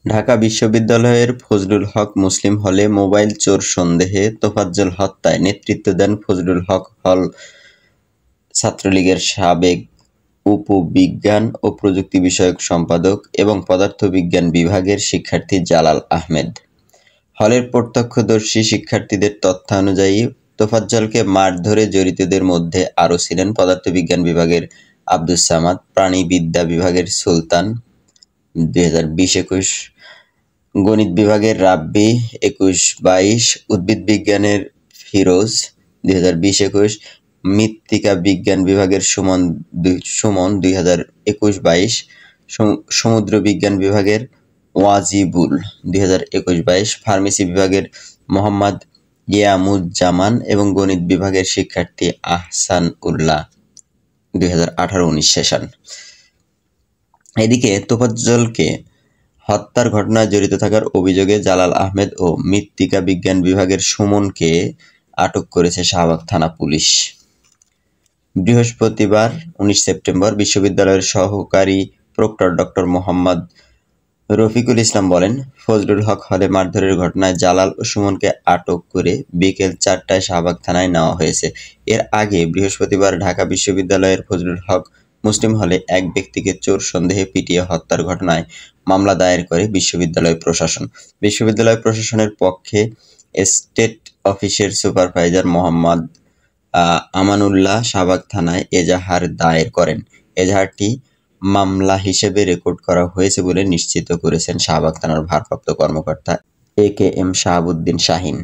ঢাকা বিশ্ববিদ্যালয়ের ফজলুল হক মুসলিম হলে মোবাইল চোর সন্দেহে তোফাজ্জল হত্যায় নেতৃত্ব দেন ফজলুল হক হল ছাত্রলীগের সাবেক উপ-বিজ্ঞান ও প্রযুক্তি বিষয়ক সম্পাদক এবং পদার্থবিজ্ঞান বিভাগের শিক্ষার্থী জালাল আহমেদ। হলের প্রত্যক্ষদর্শী শিক্ষার্থীদের তথ্যানুযায়ী তোফাজ্জলকে মারধরে জড়িতদের মধ্যে আরও ছিলেন পদার্থবিজ্ঞান বিভাগের আব্দুস সামাদ, প্রাণিবিদ্যা বিভাগের সুলতান 2020-21, গণিত বিভাগের রাব্বি 21-22, উদ্ভিদ বিজ্ঞানের ফিরোজ 2020-21, মৃত্তিকা বিজ্ঞান বিভাগের সুমন 2021-22, সমুদ্র বিজ্ঞান বিভাগের ওয়াজিবুল 2021-22, ফার্মেসি বিভাগের মোহাম্মদ ইয়ামুজ্জামান এবং গণিত বিভাগের শিক্ষার্থী আহসান উল্লাহ 2018-19 সেশন। এদিকে তোফাজ্জলকে হত্যার ঘটনায় জড়িত থাকার অভিযোগে জালাল আহমেদ ও মৃত্তিকা বিজ্ঞান বিভাগের সুমনকে আটক করেছে শাহবাগ থানা পুলিশ। বৃহস্পতিবার 19 সেপ্টেম্বর বিশ্ববিদ্যালয়ের সহকারী প্রক্টর ডক্টর মোহাম্মদ রফিকুল ইসলাম বলেন, ফজলুল হক হলে মারধরের ঘটনায় জালাল ও সুমনকে আটক করে বিকেল 4টায় শাহবাগ থানায় নেওয়া হয়েছে। এর আগে বৃহস্পতিবার ঢাকা বিশ্ববিদ্যালয়ের ফজলুল হক মুসলিম হলে এক ব্যক্তিকে চোর সন্দেহে পিটিয়ে হত্যার ঘটনায় মামলা দায়ের করে বিশ্ববিদ্যালয় প্রশাসন। বিশ্ববিদ্যালয় প্রশাসনের পক্ষে স্টেট অফিসের সুপারভাইজার মোহাম্মদ আমানুল্লাহ শাহবাগ থানায় এজাহার দায়ের করেন। এজাহারটি মামলা হিসেবে রেকর্ড করা হয়েছে বলে নিশ্চিত করেছেন শাহবাগ থানার ভারপ্রাপ্ত কর্মকর্তা AKM শাহাবুদ্দিন শাহীন।